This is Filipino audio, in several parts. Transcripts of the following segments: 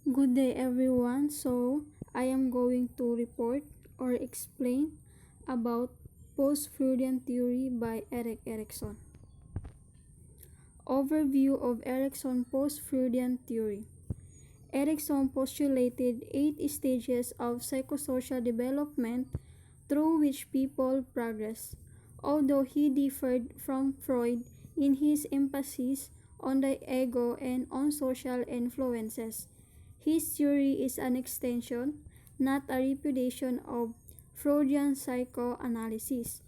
Good day everyone. So, I am going to report or explain about Post-Freudian theory by Erikson. Overview of Erikson Post-Freudian theory. Erikson postulated 8 stages of psychosocial development through which people progress. Although he differed from Freud in his emphasis on the ego and on social influences, his theory is an extension, not a repudiation of Freudian psychoanalysis.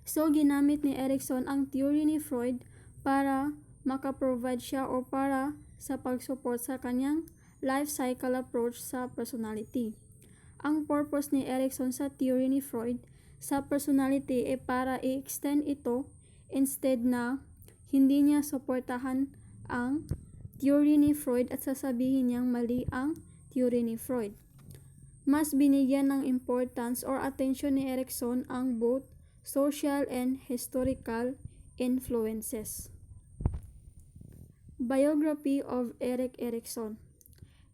So, ginamit ni Erikson ang theory ni Freud para makaprovide siya o para sa pag-support sa kanyang life cycle approach sa personality. Ang purpose ni Erikson sa theory ni Freud sa personality ay para i-extend ito instead na hindi niya suportahan ang theory ni Freud at sasabihin niyang mali ang theory ni Freud. Mas binigyan ng importance or attention ni Erikson ang both social and historical influences. Biography of Erikson.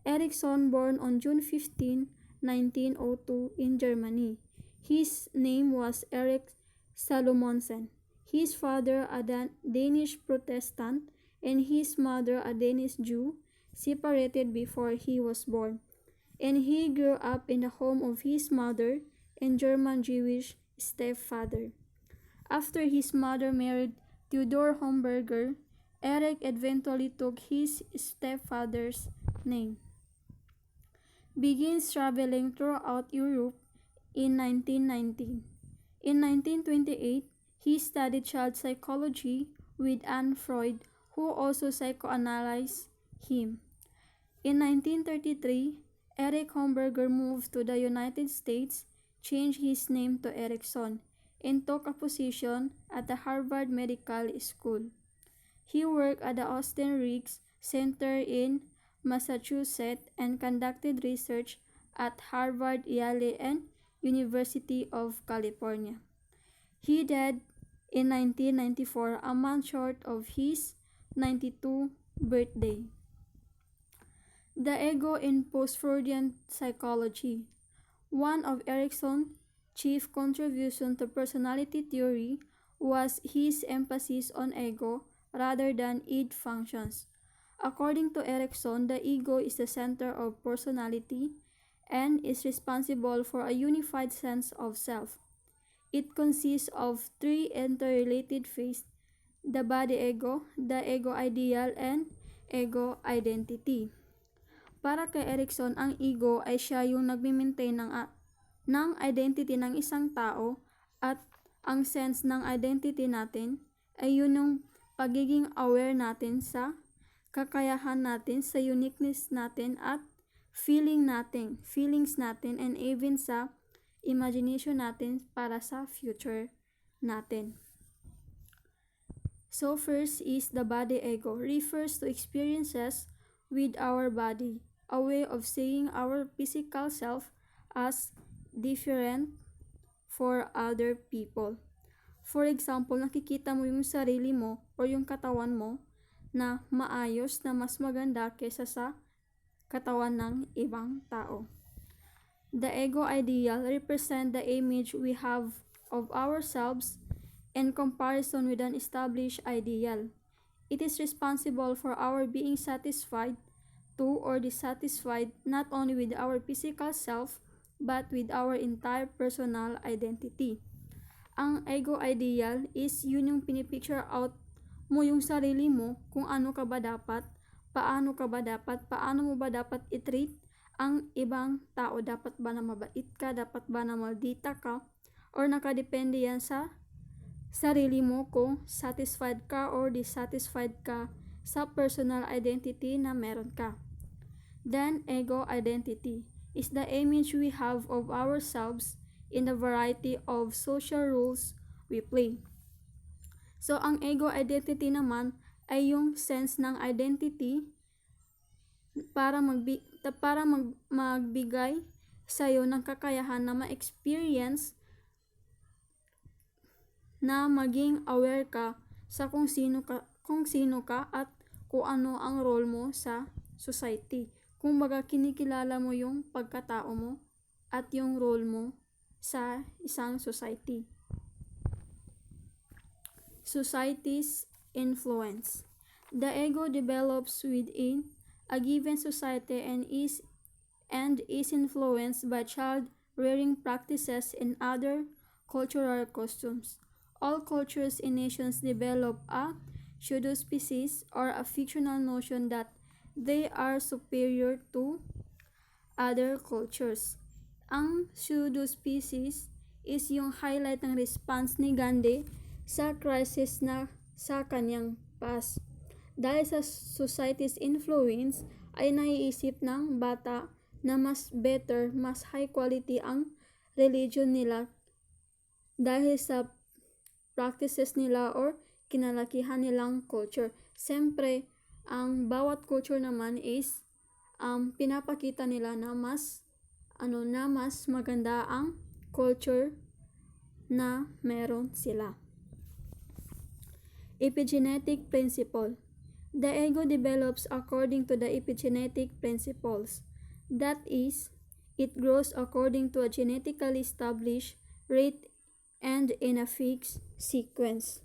Erikson, born on June 15, 1902 in Germany. His name was Erik Salomonsen. His father a Danish Protestant and his mother a Danish Jew, separated before he was born. And he grew up in the home of his mother and German Jewish stepfather. After his mother married Theodor Homberger, Erik eventually took his stepfather's name. Begins traveling throughout Europe in 1919. In 1928, he studied child psychology with Anne Freud, who also psychoanalyzed him. In 1933, Erik Homberger moved to the United States, changed his name to Erikson, and took a position at the Harvard Medical School. He worked at the Austin Riggs Center in Massachusetts and conducted research at Harvard, Yale, and University of California. He died in 1994, a month short of his 92nd birthday. The ego in post-Freudian psychology. One of Erikson's chief contributions to personality theory was his emphasis on ego rather than id functions. According to Erikson, the ego is the center of personality and is responsible for a unified sense of self. It consists of 3 interrelated phases: the body ego, the ego ideal, and ego identity. Para kay Erikson, ang ego ay siya yung nagme-maintain ng identity ng isang tao at ang sense ng identity natin ay yun yung pagiging aware natin sa kakayahan natin, sa uniqueness natin at feelings natin and even sa imagination natin para sa future natin. So first is the body ego, refers to experiences with our body, a way of seeing our physical self as different for other people. For example, nakikita mo yung sarili mo o yung katawan mo na maayos, na mas maganda kaysa sa katawan ng ibang tao. The ego ideal represents the image we have of ourselves in comparison with an established ideal. It is responsible for our being satisfied to or dissatisfied not only with our physical self but with our entire personal identity. Ang ego ideal is yun yung pinipicture out mo yung sarili mo, kung ano ka ba dapat, paano mo ba dapat i-treat ang ibang tao. Dapat ba na mabait ka, dapat ba na maldita ka, or nakadepende yan sa sarili mo kung satisfied ka or dissatisfied ka sa personal identity na meron ka. Then, ego identity is the image we have of ourselves in the variety of social roles we play. So, ang ego identity naman ay yung sense ng identity para magbigay sa'yo ng kakayahan na ma-experience, na maging aware ka sa kung sino ka at kung ano ang role mo sa society. Kung baga kinikilala mo yung pagkatao mo at yung role mo sa isang society. Society's influence. The ego develops within a given society and is influenced by child-rearing practices and other cultural customs. All cultures and nations develop a pseudo-species or a fictional notion that they are superior to other cultures. Ang pseudo-species is yung highlight ng response ni Gandhi sa crisis na sa kanyang past. Dahil sa society's influence, ay naiisip ng bata na mas better, mas high quality ang religion nila dahil sa practices nila or kinalakihan nilang culture. Siyempre, ang bawat culture naman is pinapakita nila na mas maganda ang culture na meron sila. Epigenetic principle. The ego develops according to the epigenetic principles. That is, it grows according to a genetically established rate and in a fixed sequence.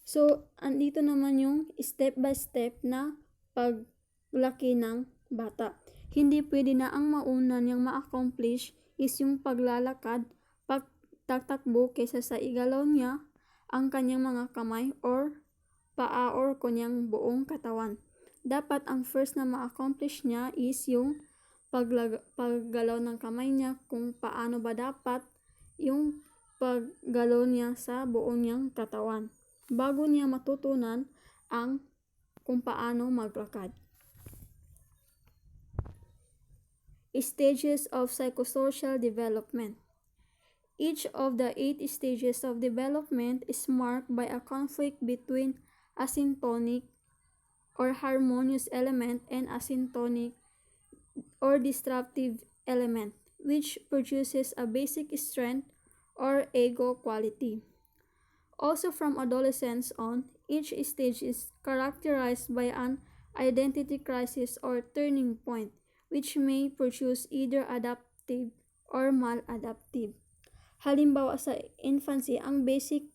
So, andito naman yung step by step na paglaki ng bata. Hindi pwede na ang mauna niyang ma-accomplish is yung paglalakad, pagtatakbo kaysa sa igalaw niya ang kanyang mga kamay or paa or kanyang buong katawan. Dapat ang first na ma-accomplish niya is yung paggalaw ng kamay niya, kung paano ba dapat yung paggalaw niya sa buong niyang katawan bago niya matutunan ang kung paano maglakad. Stages of psychosocial development. Each of the 8 stages of development is marked by a conflict between asyntonic or harmonious element and asyntonic or disruptive element, which produces a basic strength or ego quality. Also from adolescence on, each stage is characterized by an identity crisis or turning point, which may produce either adaptive or maladaptive. Halimbawa sa infancy, ang basic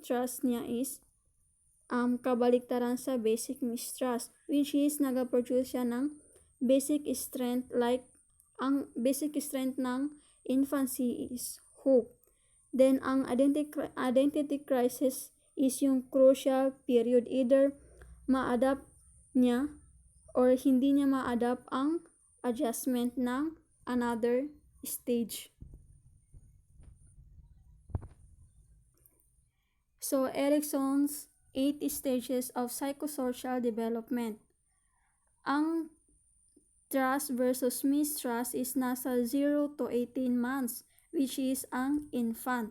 trust niya is kabaliktaran sa basic mistrust, which is nagaproduce siya ng basic strength, like ang basic strength ng infancy is hope. Then ang identity crisis is yung crucial period, either ma-adapt niya or hindi niya ma-adapt ang adjustment ng another stage. So, Erikson's 8 stages of psychosocial development. Ang trust versus mistrust is nasa 0 to 18 months, which is ang infant.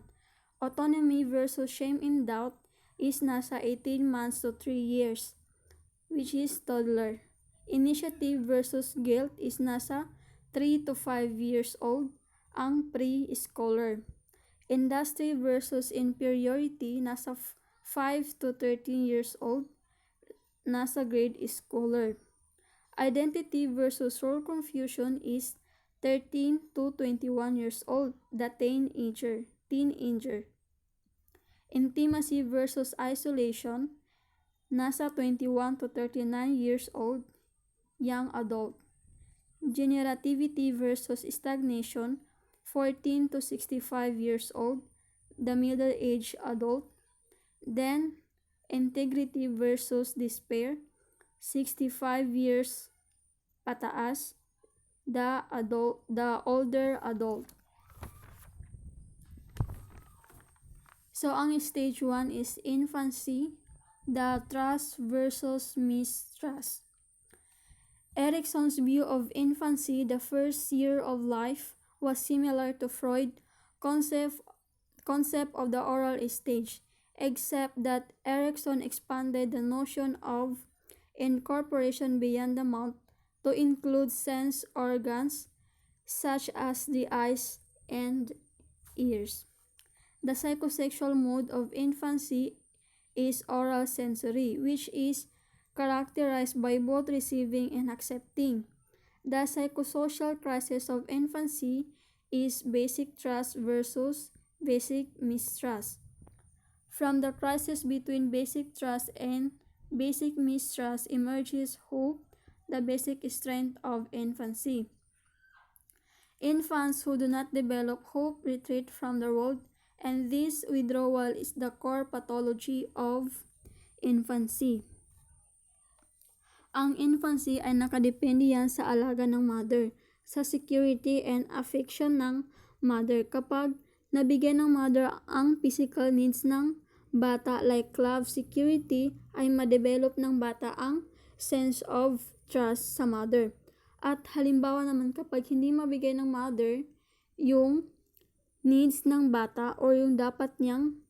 Autonomy versus shame and doubt is nasa 18 months to 3 years, which is toddler. Initiative versus guilt is nasa 3 to 5 years old, ang pre-scholar. Industry versus inferiority, nasa 5 to 13 years old, nasa grade schooler. Identity versus role confusion is 13 to 21 years old, the teenager. Intimacy versus isolation, nasa 21 to 39 years old, young adult. Generativity versus stagnation, 14 to 65 years old, the middle-aged adult. Then, integrity versus despair, 65 years pataas, the older adult. So, ang stage 1 is infancy, the trust versus mistrust. Erikson's view of infancy, the first year of life, was similar to Freud's concept of the oral stage, except that Erikson expanded the notion of incorporation beyond the mouth to include sense organs such as the eyes and ears. The psychosexual mode of infancy is oral sensory, which is characterized by both receiving and accepting. The psychosocial crisis of infancy is basic trust versus basic mistrust. From the crisis between basic trust and basic mistrust emerges hope, the basic strength of infancy. Infants who do not develop hope retreat from the world, and this withdrawal is the core pathology of infancy. Ang infancy ay nakadepende yan sa alaga ng mother, sa security and affection ng mother. Kapag nabigyan ng mother ang physical needs ng bata like love, security, ay ma-develop ng bata ang sense of trust sa mother. At halimbawa naman kapag hindi mabigay ng mother yung needs ng bata or yung dapat niyang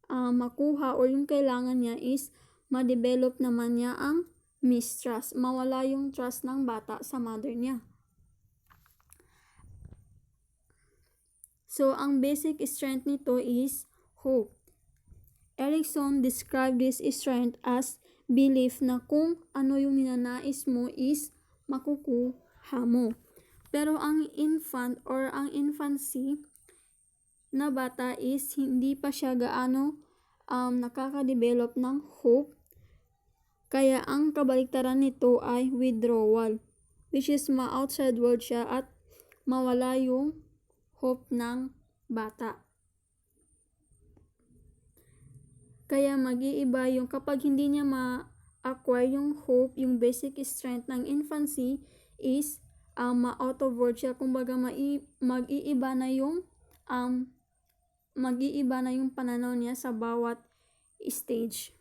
makuha or yung kailangan niya is ma-develop naman niya ang mistrust. Mawala yung trust ng bata sa mother niya. So, ang basic strength nito is hope. Erikson described this strength as belief na kung ano yung ninanais mo is makukuha mo. Pero ang infant or ang infancy na bata is hindi pa siya gaano nakaka-develop ng hope. Kaya ang kabaliktaran nito ay withdrawal, which is ma-outside world siya at mawala yung hope ng bata. Kaya mag-iiba yung kapag hindi niya ma-acquire yung hope, yung basic strength ng infancy is ma-out of world siya. Kumbaga mag-iiba na yung pananaw niya sa bawat stage.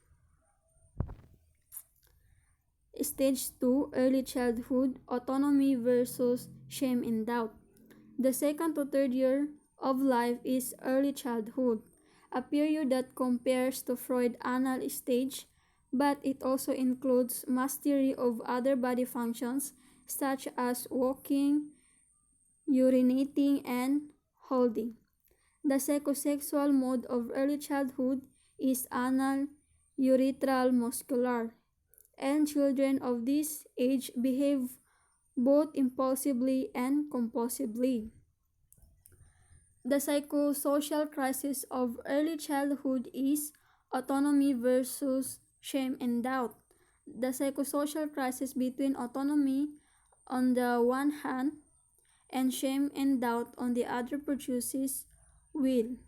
Stage 2, early childhood, autonomy versus shame and doubt. The second to third year of life is early childhood, a period that compares to Freudian stage, but it also includes mastery of other body functions such as walking, urinating, and holding. The psychosexual mode of early childhood is anal urethral muscular, and children of this age behave both impulsively and compulsively. The psychosocial crisis of early childhood is autonomy versus shame and doubt. The psychosocial crisis between autonomy on the one hand and shame and doubt on the other produces will,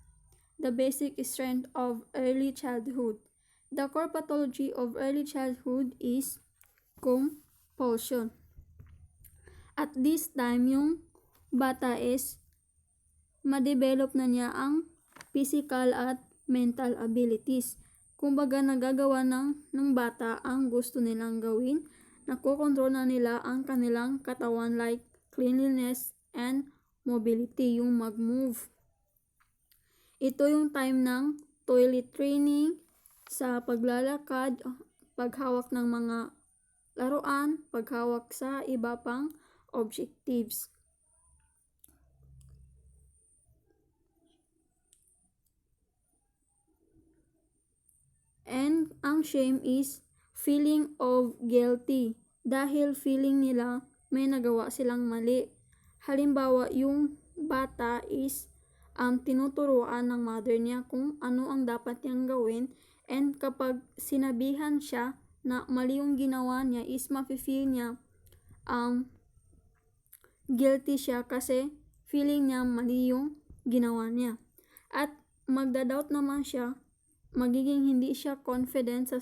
the basic strength of early childhood. The core pathology of early childhood is compulsion. At this time, yung bata is ma-develop na niya ang physical at mental abilities. Kumbaga nagagawa ng bata ang gusto nilang gawin, nakokontrol na nila ang kanilang katawan like cleanliness and mobility, yung mag-move. Ito yung time ng toilet training, sa paglalakad, paghawak ng mga laruan, paghawak sa iba pang objectives. And ang shame is feeling of guilty dahil feeling nila may nagawa silang mali. Halimbawa, yung bata is tinuturuan ng mother niya kung ano ang dapat niyang gawin, and kapag sinabihan siya na mali yung ginawa niya is mafe-feel niya guilty siya kasi feeling niya mali yung ginawa niya. At magda-doubt naman siya, magiging hindi siya confident sa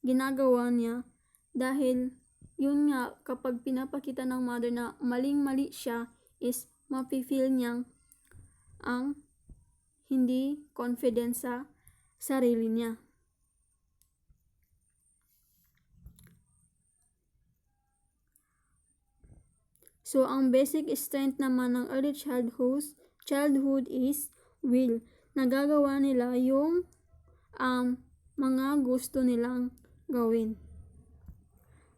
ginagawa niya dahil yun nga, kapag pinapakita ng mother na maling-mali siya is mafe-feel niyang hindi confident sa sarili niya. So, ang basic strength naman ng early childhood is will. Nagagawa nila yung mga gusto nilang gawin.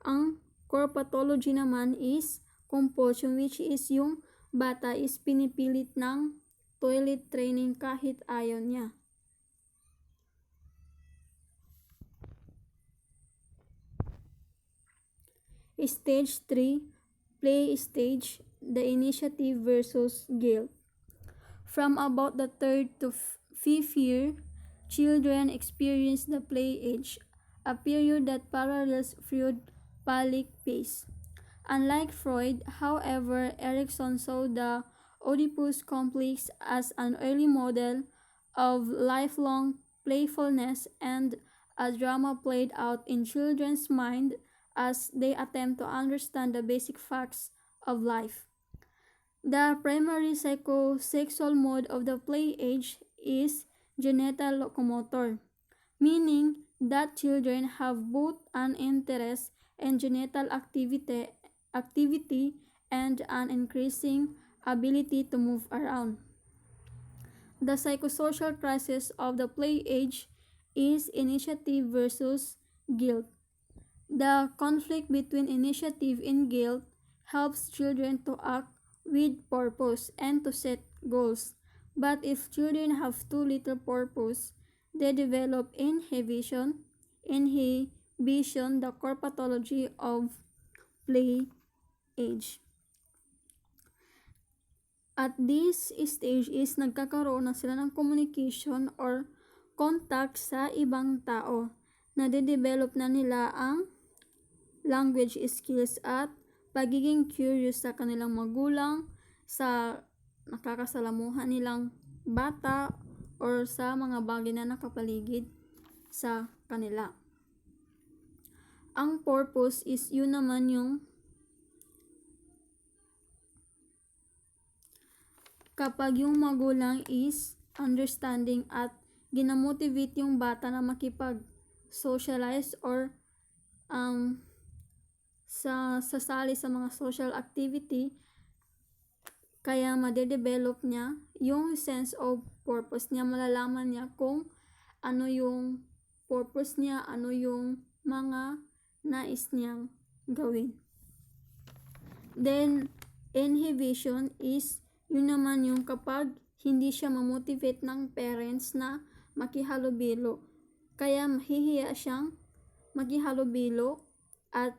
Ang core pathology naman is compulsion, which is yung bata is pinipilit ng toilet training kahit ayaw niya. Stage 3, play stage, the initiative versus guilt. From about the third to fifth year, children experience the play age, a period that parallels Freud-Palick phase. Unlike Freud, however, Erikson saw the Oedipus complex as an early model of lifelong playfulness and a drama played out in children's mind as they attempt to understand the basic facts of life. The primary psychosexual mode of the play age is genital locomotor, meaning that children have both an interest in genital activity and an increasing ability to move around. The psychosocial crisis of the play age is initiative versus guilt. The conflict between initiative and guilt helps children to act with purpose and to set goals. But if children have too little purpose, they develop inhibition, the core pathology of play age. At this stage is nagkakaroon na sila ng communication or contact sa ibang tao. Nade-develop na nila ang language skills at pagiging curious sa kanilang magulang, sa nakakasalamuhan nilang bata, or sa mga bagay na nakapaligid sa kanila. Ang purpose is yun naman yung kapag yung magulang is understanding at ginamotivate yung bata na makipag-socialize or sasali sa mga social activity, kaya madedevelop niya yung sense of purpose niya, malalaman niya kung ano yung purpose niya, ano yung mga nais niyang gawin. Then, inhibition is yun naman yung kapag hindi siya mamotivate ng parents na makihalubilo. Kaya mahihiya siyang makihalubilo at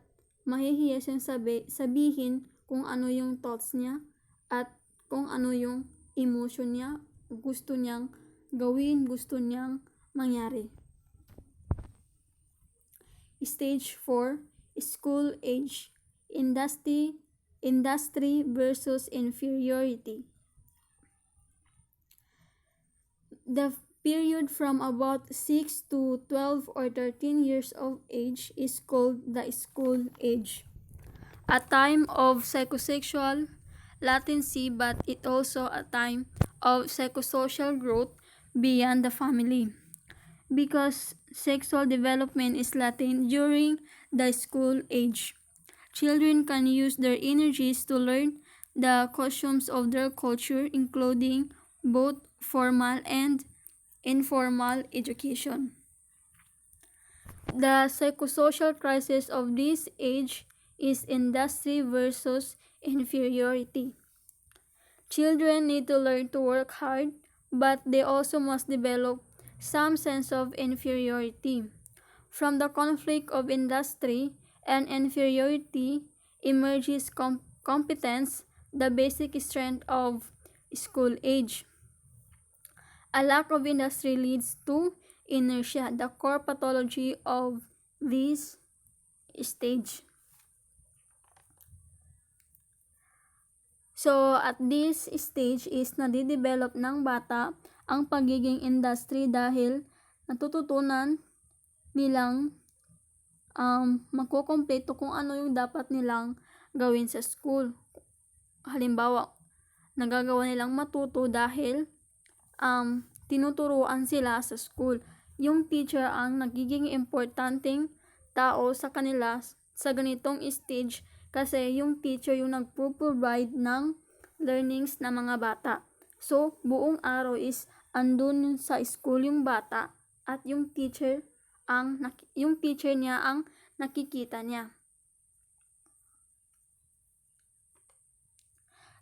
mahihiya siyang sabihin kung ano yung thoughts niya at kung ano yung emotion niya, gusto niyang gawin, gusto niyang mangyari. Stage 4, school age, industry versus inferiority. The period from about 6 to 12 or 13 years of age is called the school age, a time of psychosexual latency, but it also a time of psychosocial growth beyond the family. Because sexual development is latent during the school age, children can use their energies to learn the customs of their culture, including both formal and informal education. The psychosocial crisis of this age is industry versus inferiority. Children need to learn to work hard, but they also must develop some sense of inferiority. From the conflict of industry and inferiority emerges competence, the basic strength of school age. A lack of industry leads to inertia, the core pathology of this stage. So, at this stage is nadidevelop ng bata ang pagiging industry dahil natututunan nilang magkukumpleto kung ano yung dapat nilang gawin sa school. Halimbawa, nagagawa nilang matuto dahil tinuturuan sila sa school. Yung teacher ang nagiging importanteng tao sa kanila sa ganitong stage kasi yung teacher yung nagpo-provide ng learnings na mga bata. So, buong araw is andun sa school yung bata at yung teacher niya ang nakikita niya.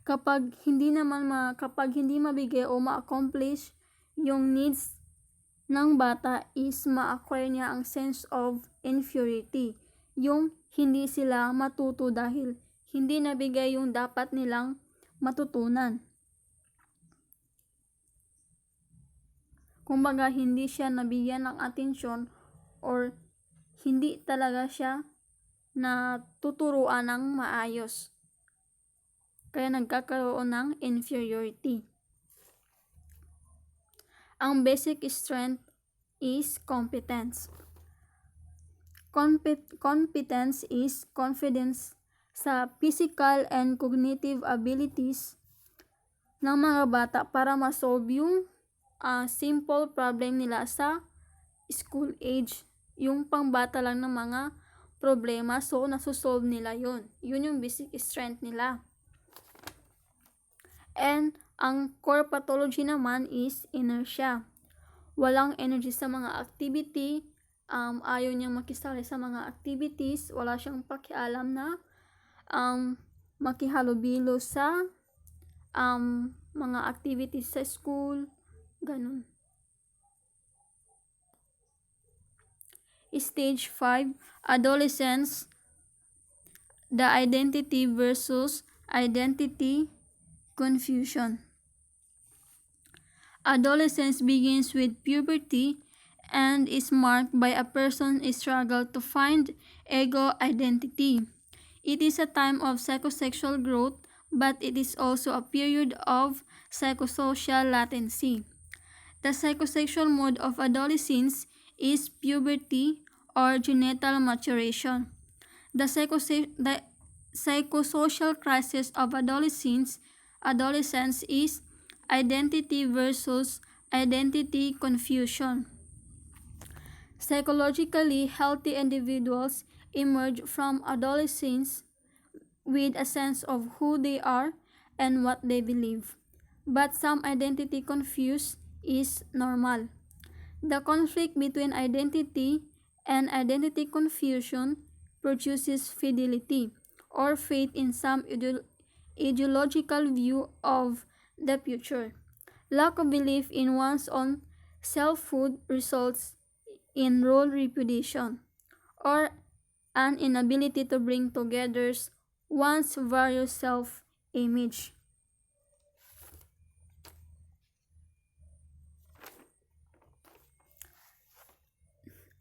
Kapag hindi mabigay o ma-accomplish yung needs ng bata is ma-acquire niya ang sense of inferiority. Yung hindi sila matuto dahil hindi nabigay yung dapat nilang matutunan. Kumbaga, hindi siya nabigyan ng atensyon or hindi talaga siya natuturuan ng maayos. Kaya nagkakaroon ng inferiority. Ang basic strength is competence. Competence is confidence sa physical and cognitive abilities ng mga bata para ma-solve yung simple problem nila sa school age. Yung pangbata lang ng mga problema, so nasusolve nila yun. Yun yung basic strength nila. And ang core pathology naman is inertia. Walang energy sa mga activity, ayaw niyang makisali sa mga activities, wala siyang pakialam na makihalubilo sa mga activities sa school, ganun. Stage 5, adolescence, the identity versus identity confusion. Adolescence begins with puberty and is marked by a person's struggle to find ego identity. It is a time of psychosexual growth, but it is also a period of psychosocial latency. The psychosexual mode of adolescence is puberty or genital maturation. The psychosocial crisis of adolescence is identity versus identity confusion. Psychologically healthy individuals emerge from adolescence with a sense of who they are and what they believe. But some identity confused is normal. The conflict between identity and identity confusion produces fidelity or faith in some ideological view of the future. Lack of belief in one's own selfhood results in role repudiation or an inability to bring together one's various self-image.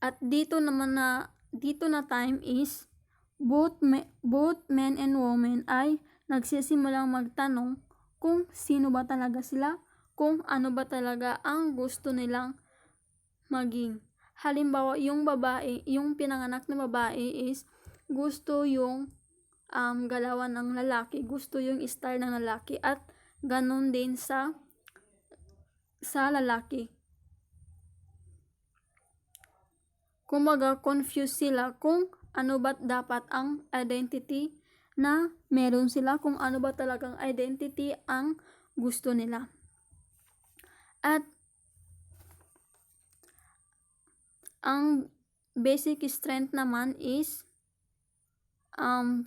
At dito na time is both men and women ay nagsisimulang magtanong kung sino ba talaga sila, kung ano ba talaga ang gusto nilang maging. Halimbawa, yung pinanganak na babae is gusto yung galawan ng lalaki, gusto yung style ng lalaki, at ganun din sa lalaki. Kumbaga, confused sila kung ano ba dapat ang identity na meron sila, kung ano ba talagang identity ang gusto nila. At ang basic strength naman is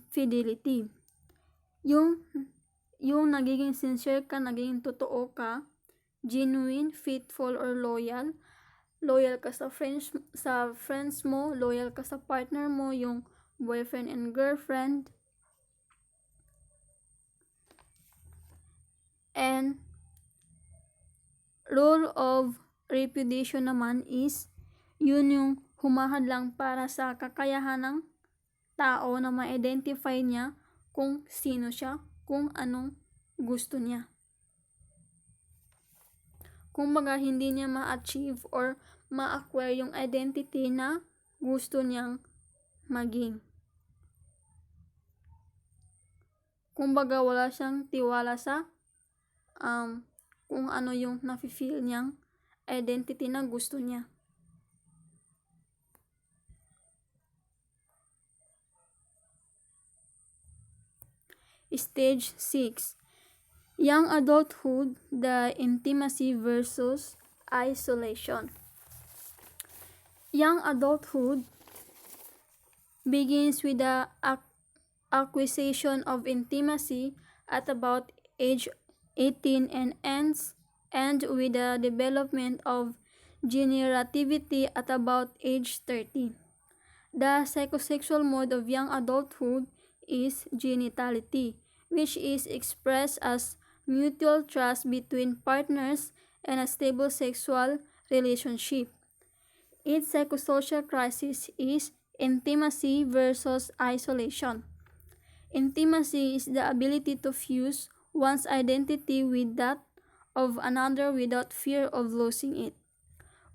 fidelity. Yung nagiging sincere ka, nagiging totoo ka, genuine, faithful, or loyal. Loyal ka sa friends mo, loyal ka sa partner mo, yung boyfriend and girlfriend. And role of repudiation naman is yun yung humahadlang para sa kakayahan ng tao na ma-identify niya kung sino siya, kung anong gusto niya. Kumbaga, hindi niya ma-achieve or ma-acquire yung identity na gusto niyang maging. Kumbaga, wala siyang tiwala sa kung ano yung nafe-feel niyang identity na gusto niya. Stage 6. Young adulthood, the intimacy versus isolation. Young adulthood begins with the acquisition of intimacy at about age 18 and ends with the development of generativity at about age 30. The psychosexual mode of young adulthood is genitality, which is expressed as mutual trust between partners and a stable sexual relationship. Its psychosocial crisis is intimacy versus isolation. Intimacy is the ability to fuse one's identity with that of another without fear of losing it,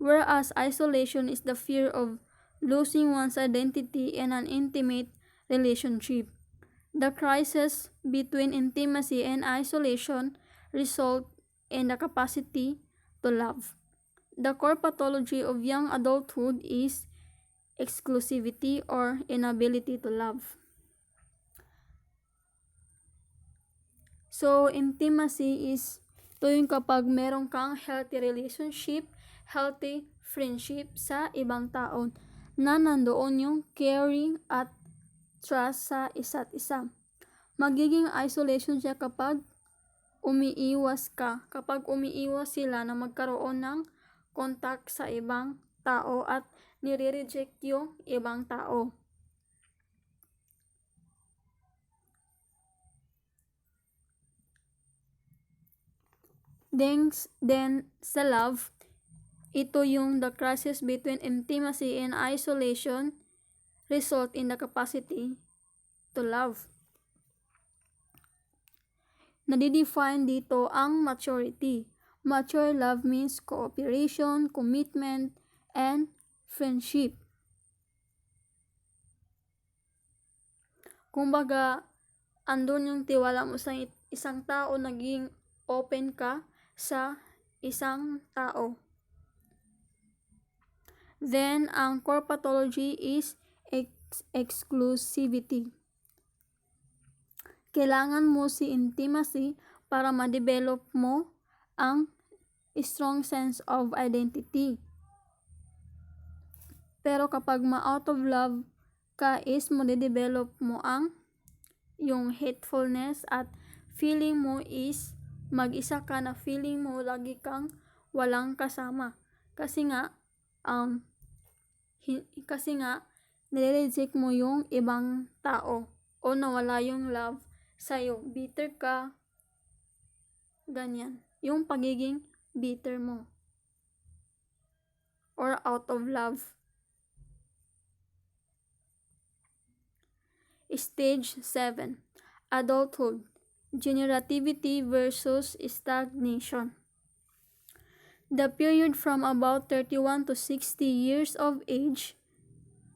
whereas isolation is the fear of losing one's identity in an intimate relationship. The crisis between intimacy and isolation result in the capacity to love. The core pathology of young adulthood is exclusivity or inability to love. So, intimacy is ito yung kapag meron kang healthy relationship, healthy friendship sa ibang tao na nandoon yung caring at trust sa isa't isa. Magiging isolation siya kapag umiiwas ka, kapag umiiwas sila na magkaroon ng contact sa ibang tao at nire-reject yung ibang tao. Then sa love, ito yung the crisis between intimacy and isolation result in the capacity to love. Nadidefine dito ang maturity. Mature love means cooperation, commitment, and friendship. Kumbaga, andun yung tiwala mo sa isang tao, naging open ka sa isang tao. Then, ang core pathology is exclusivity. Kailangan mo si intimacy para ma-develop mo ang strong sense of identity. Pero kapag ma-out of love ka is ma-develop mo ang yung hatefulness at feeling mo is mag-isa ka na feeling mo lagi kang walang kasama. Kasi nga nire-reject mo yung ibang tao o nawala yung love sa'yo. Bitter ka, ganyan. Yung pagiging bitter mo or out of love. Stage 7. Adulthood. Generativity versus stagnation. The period from about 31 to 60 years of age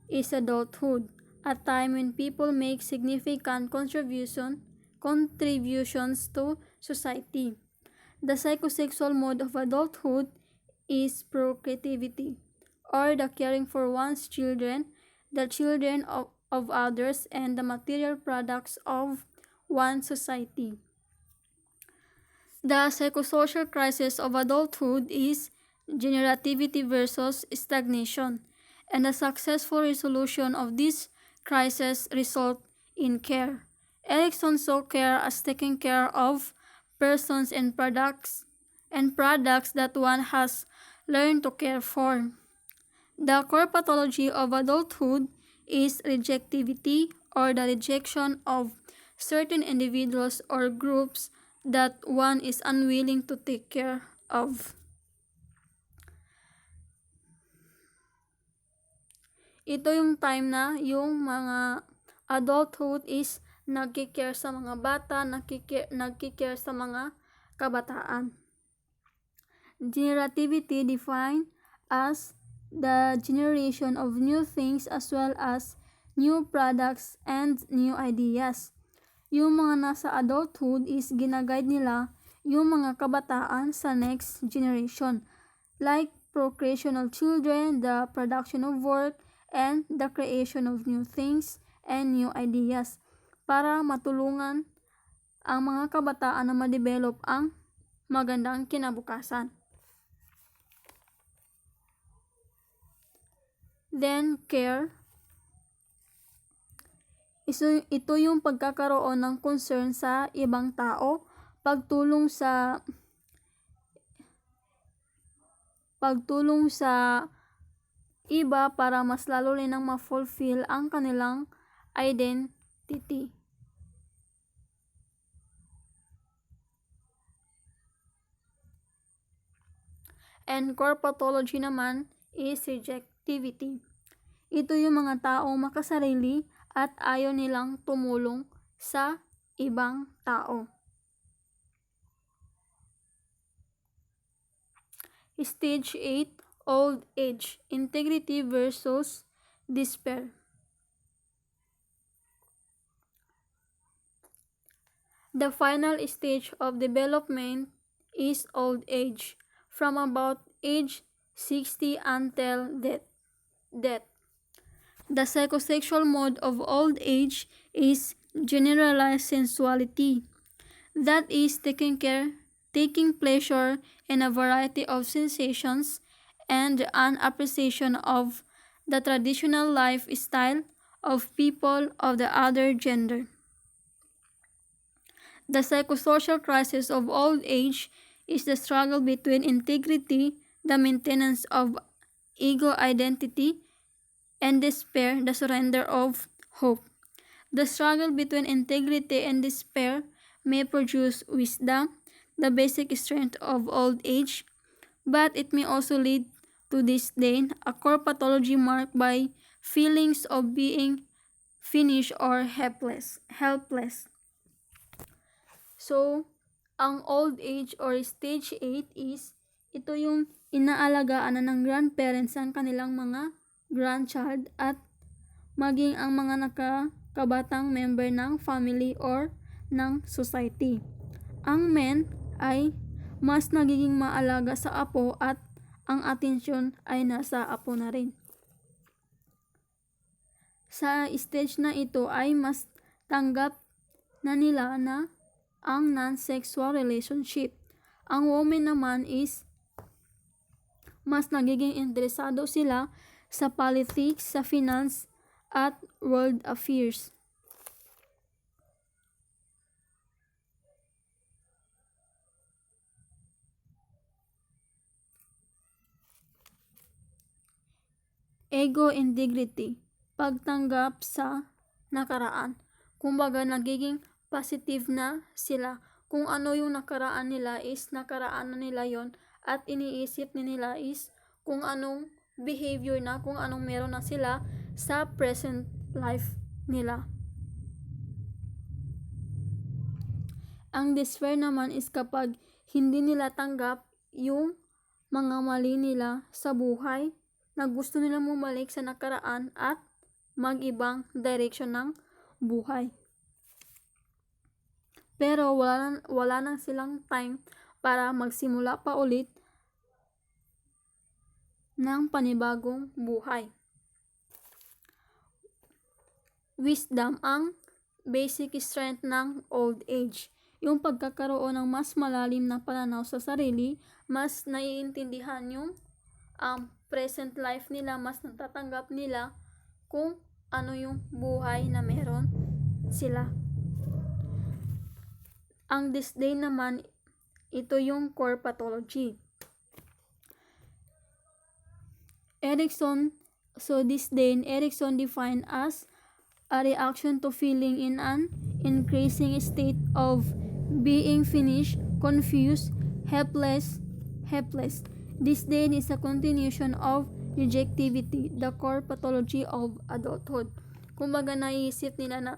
is adulthood, a time when people make significant contributions to society. The psychosexual mode of adulthood is procreativity, or the caring for one's children, the children of others, and the material products of one society. The psychosocial crisis of adulthood is generativity versus stagnation, and the successful resolution of this crisis result in care. Erikson saw care as taking care of persons and products that one has learned to care for. The core pathology of adulthood is rejectivity, or the rejection of certain individuals or groups that one is unwilling to take care of. Ito yung time na yung mga adulthood is nagki-care sa mga bata, nagki-care sa mga kabataan. Generativity defined as the generation of new things as well as new products and new ideas. Yung mga nasa adulthood is ginaguide nila yung mga kabataan sa next generation, like procreation of children, the production of work, and the creation of new things and new ideas para matulungan ang mga kabataan na ma-develop ang magandang kinabukasan. Then, care. Ito yung pagkakaroon ng concern sa ibang tao, pagtulong sa iba para mas lalo nilang ma-fulfill ang kanilang identity. And core pathology naman is rejectivity. Ito yung mga taong makasarili at ayaw nilang tumulong sa ibang tao. Stage 8, old age, integrity versus despair. The final stage of development is old age, from about age 60 until death. The psychosexual mode of old age is generalized sensuality, that is taking pleasure in a variety of sensations and an appreciation of the traditional lifestyle of people of the other gender. The psychosocial crisis of old age is the struggle between integrity, the maintenance of ego identity, and despair, the surrender of hope. The struggle between integrity and despair may produce wisdom, the basic strength of old age, but it may also lead to disdain, a core pathology marked by feelings of being finished or helpless. So, ang old age or stage 8 is ito yung inaalagaan na ng grandparents ang kanilang mga grandchild at maging ang mga nakakabatang member ng family or ng society. Ang men ay mas nagiging maalaga sa apo at ang atensyon ay nasa apo na rin. Sa stage na ito ay mas tanggap na nila na ang non-sexual relationship. Ang woman naman is mas nagiging interesado sila sa politics, sa finance, at world affairs. Ego integrity, pagtanggap sa nakaraan. Kumbaga nagiging positive na sila. Kung ano yung nakaraan nila is nakaraan na nila yon at iniisip nila is kung anong behavior na, kung anong meron na sila sa present life nila. Ang despair naman is kapag hindi nila tanggap yung mga mali nila sa buhay na gusto nila bumalik sa nakaraan at mag-ibang direction ng buhay. Pero wala nang silang time para magsimula pa ulit ng panibagong buhay. Wisdom, ang basic strength ng old age. Yung pagkakaroon ng mas malalim na pananaw sa sarili, mas naiintindihan yung present life nila, mas natatanggap nila kung ano yung buhay na meron sila. Ang disdain naman, ito yung core pathology. Erikson, Erikson defined as a reaction to feeling in an increasing state of being finished, confused, helpless. Disdain is a continuation of rejectivity, the core pathology of adulthood. Kumbaga naiisip nila na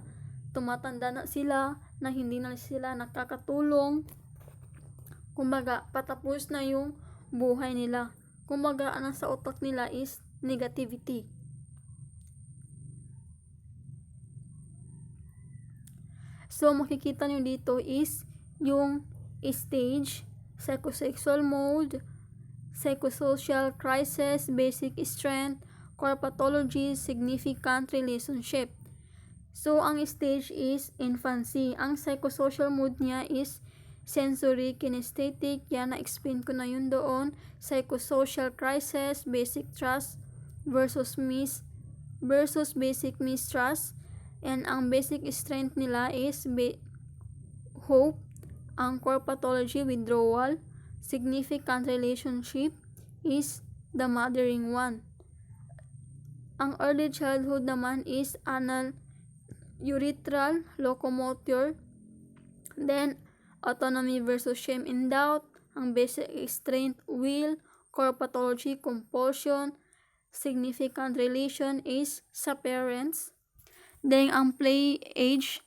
tumatanda na sila, na hindi na sila nakakatulong. Kumbaga patapos na yung buhay nila. Kumbaga ang sa utak nila is negativity. So makikita nyo dito is yung stage, psychosexual mode, psychosocial crisis, basic strength, core pathology, significant relationship. So ang stage is infancy. Ang psychosocial mood niya is sensory kinesthetic. Yan, na-explain ko na yun doon. Psychosocial crisis, basic trust versus basic mistrust. And ang basic strength nila is hope. Ang core pathology, withdrawal. Significant relationship is the mothering one. Ang early childhood naman is anal urethral locomotor, then autonomy versus shame and doubt, ang basic strength, will, core pathology, compulsion, significant relation is sa parents. Then ang play age,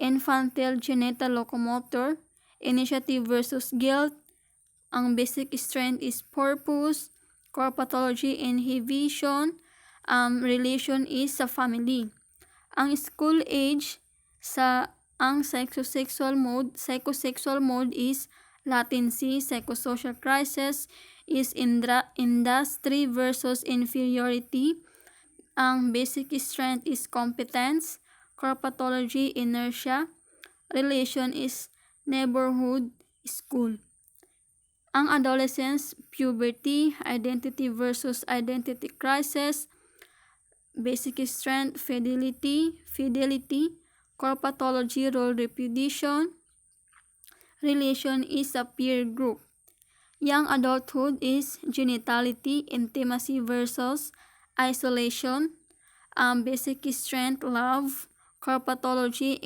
infantile genital locomotor, initiative versus guilt, ang basic strength is purpose, core pathology, inhibition, relation is sa family. Ang school age ang psychosexual mode is latency, psychosocial crisis is industry versus inferiority. Ang basic strength is competence, core pathology, inertia, relation is neighborhood, school. Ang adolescence, puberty, identity versus identity crisis, basic strength, fidelity, core pathology, role repetition, relation is a peer group. Young adulthood is genitality, intimacy versus isolation, basic strength, love, core pathology,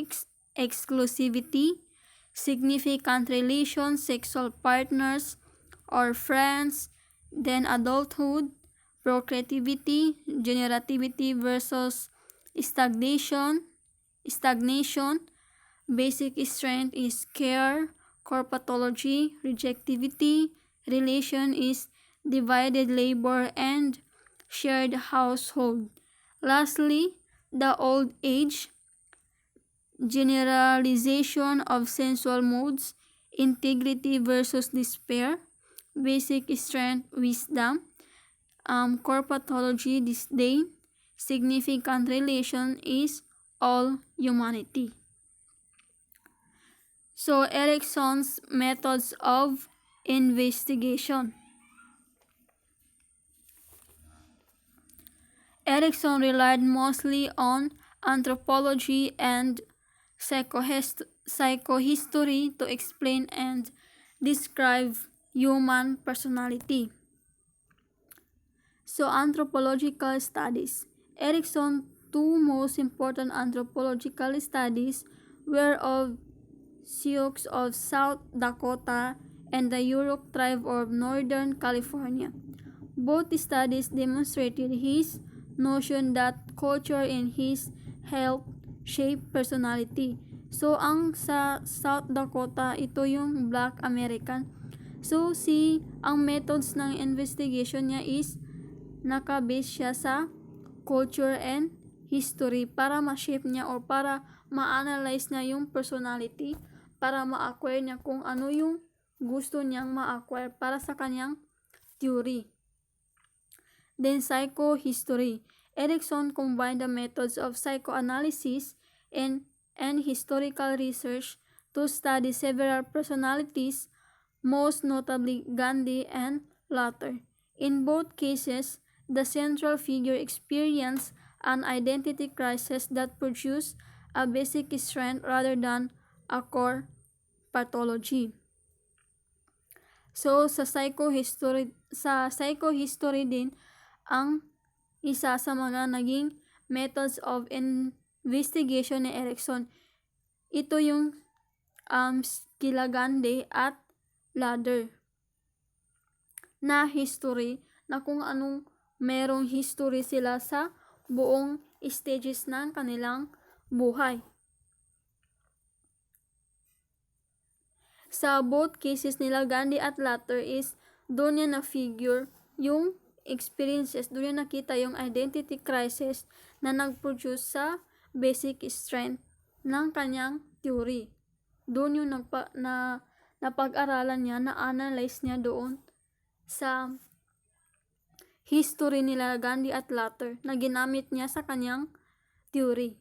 exclusivity, significant relation, sexual partners or friends, then adulthood, procreativity, generativity versus stagnation, basic strength is care, core pathology, rejectivity, relation is divided labor and shared household. Lastly, the old age, generalization of sensual modes, integrity versus despair, basic strength, wisdom, core pathology, disdain, significant relation is all humanity. So, Erikson's methods of investigation. Erikson relied mostly on anthropology and psychohistory to explain and describe human personality. So, anthropological studies. Erikson's two most important anthropological studies were of Sioux of South Dakota and the Yurok tribe of Northern California. Both studies demonstrated his notion that culture and his health shape personality. So, ang sa South Dakota, ito yung Black American. So, ang methods ng investigation niya is nakabase siya sa culture and history para ma-shape niya or para ma-analyze niya yung personality, para ma-acquire niya kung ano yung gusto niyang ma-acquire para sa kanyang theory. Then, psychohistory. Erikson combined the methods of psychoanalysis and historical research to study several personalities, most notably Gandhi and Luther. In both cases, the central figure experienced an identity crisis that produced a basic strength rather than a core pathology. So, sa psychohistory din, ang isa sa mga naging methods of investigation ni Erikson, ito yung kila Gandhi at Luther na history, na kung anong merong history sila sa buong stages ng kanilang buhay. Sa both cases nila, Gandhi at Luther, is doon niya na-figure yung experiences, doon niya nakita yung identity crisis na nag-produce sa basic strength ng kanyang theory. Doon yung napag-aralan niya, na-analyze niya doon sa history nila Gandhi at Luther na ginamit niya sa kanyang theory.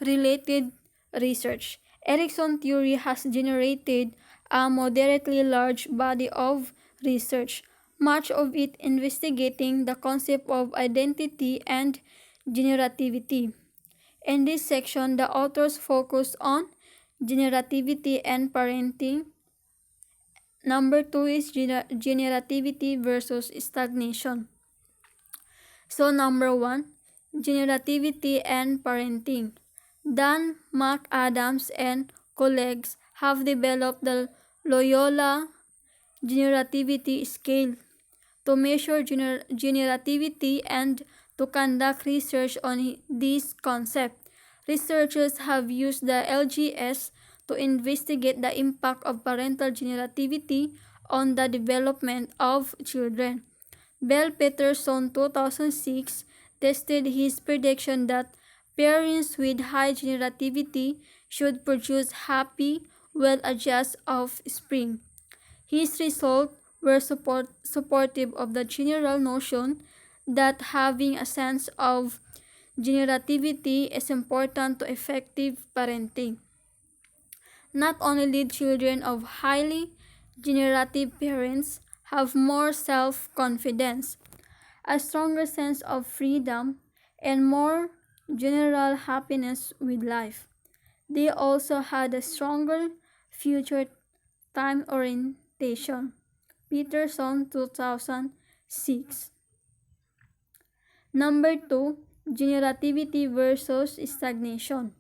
Related research. Erikson theory has generated a moderately large body of research, much of it investigating the concept of identity and generativity. In this section, the authors focus on generativity and parenting. Number 2 is generativity versus stagnation. So number one, generativity and parenting. Dan McAdams and colleagues have developed the Loyola generativity scale to measure generativity and to conduct research on this concept. Researchers have used the LGS to investigate the impact of parental generativity on the development of children. Bell Peterson 2006 tested his prediction that parents with high generativity should produce happy, well-adjusted offspring. His results were supportive of the general notion that having a sense of generativity is important to effective parenting. Not only did children of highly generative parents have more self-confidence, a stronger sense of freedom, and more general happiness with life, they also had a stronger future time orientation. Peterson 2006. Number 2, generativity versus stagnation.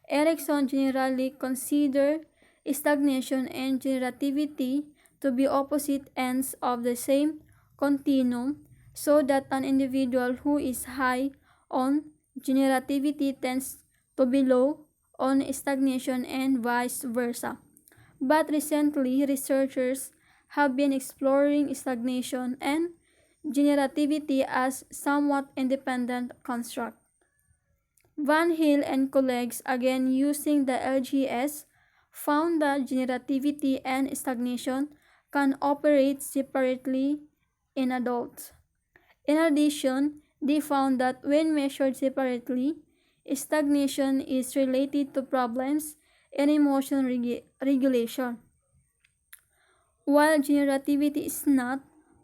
Erikson generally considered stagnation and generativity to be opposite ends of the same continuum, so that an individual who is high on generativity tends to be low on stagnation and vice versa. But recently, researchers have been exploring stagnation and generativity as somewhat independent constructs. Van Hill and colleagues, again using the LGS, found that generativity and stagnation can operate separately in adults. In addition, they found that when measured separately, stagnation is related to problems in emotion regulation, while generativity is not.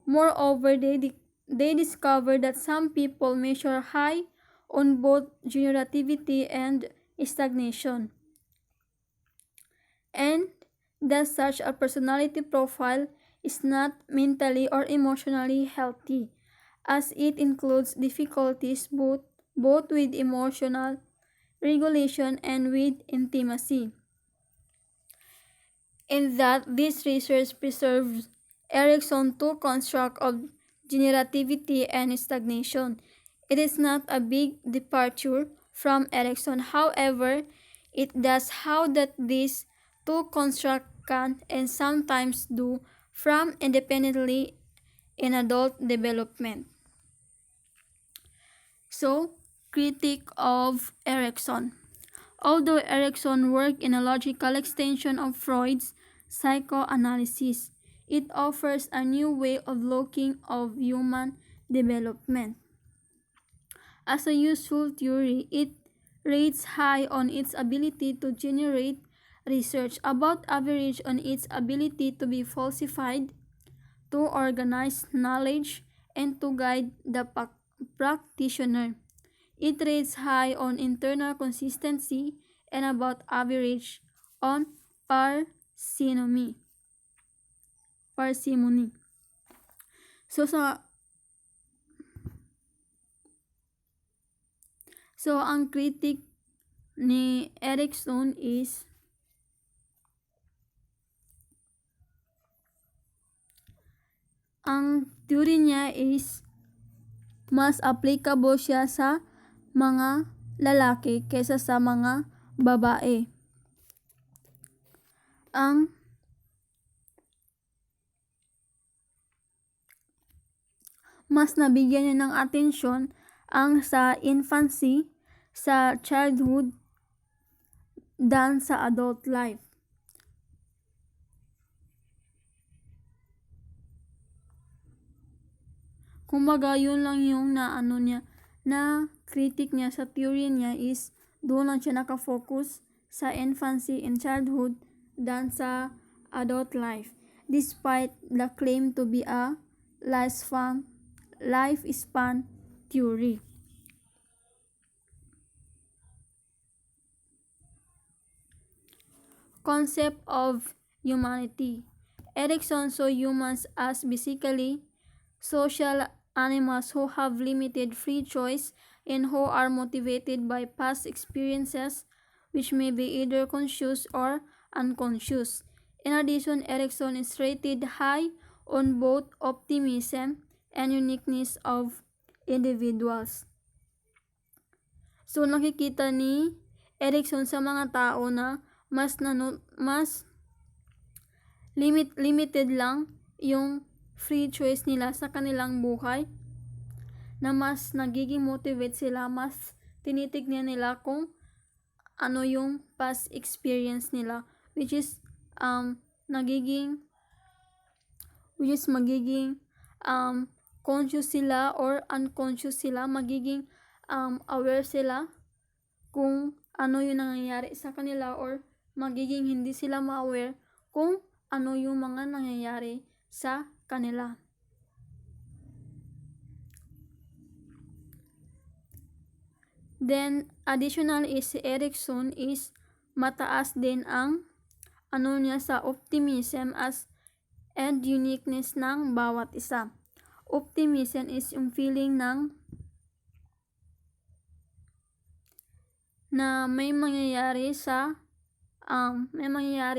Moreover, they discovered that some people measure high on both generativity and stagnation, and that such a personality profile is not mentally or emotionally healthy, as it includes difficulties both with emotional regulation and with intimacy. In that this research preserves Erikson's two construct of generativity and stagnation. It is not a big departure from Erikson. However, it does how that these two constructs can and sometimes do from independently in adult development. So, critique of Erikson. Although Erikson worked in a logical extension of Freud's psychoanalysis, it offers a new way of looking of human development. As a useful theory, it rates high on its ability to generate research, about average on its ability to be falsified, to organize knowledge, and to guide the practitioner. It rates high on internal consistency and about average on parsimony. Parsimony. So sa so ang critic ni Erikson is ang theory niya is mas applicable siya sa mga lalaki kaysa sa mga babae. Ang mas nabigyan niya ng atensyon ang sa infancy, sa childhood, than sa adult life. Kumbaga, yun lang yung na critic niya sa theory niya is doon lang siya nakafocus sa infancy and childhood than sa adult life, despite the claim to be a lifespan theory. Concept of humanity. Erikson saw humans as basically social animals who have limited free choice and who are motivated by past experiences, which may be either conscious or unconscious. In addition, Erikson is rated high on both optimism and uniqueness of individuals. So nakikita ni Erikson sa mga tao na mas limited lang yung free choice nila sa kanilang buhay, na mas nagiging motivate sila, mas tinitignan nila kung ano yung past experience nila, which is magiging conscious sila or unconscious sila, magiging aware sila kung ano yung nangyayari sa kanila, or magiging hindi sila ma-aware kung ano yung mga nangyayari sa kanila. Then, additional is si Erikson is mataas din ang niya sa optimism and uniqueness ng bawat isa. Optimism is yung feeling ng na may mangyayari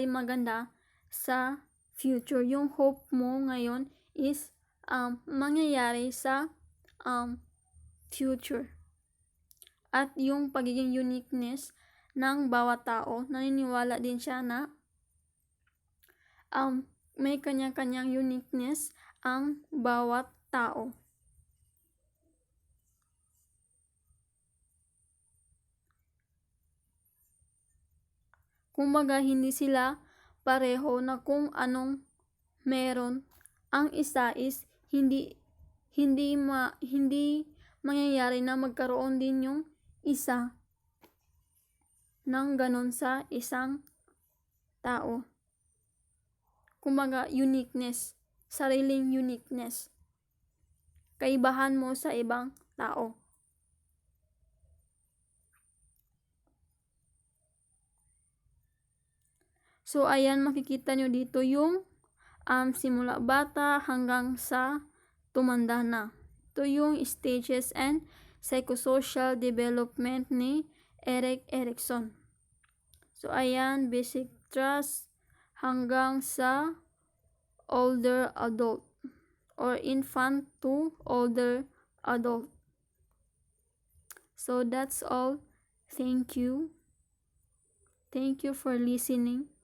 maganda sa future. Yung hope mo ngayon is mangyayari sa future. At yung pagiging uniqueness ng bawat tao, naniniwala din siya na may kanya-kanyang uniqueness ang bawat tao. Kumbaga, hindi sila pareho na kung anong meron. Ang isa is hindi mangyayari na magkaroon din yung isa ng ganon sa isang tao. Kumbaga, uniqueness, sariling uniqueness, kaibahan mo sa ibang tao. So, ayan, makikita nyo dito yung simula bata hanggang sa tumanda na. Ito yung stages and psychosocial development ni Erikson. So, ayan, basic trust hanggang sa older adult or infant to older adult. So, that's all. Thank you. Thank you for listening.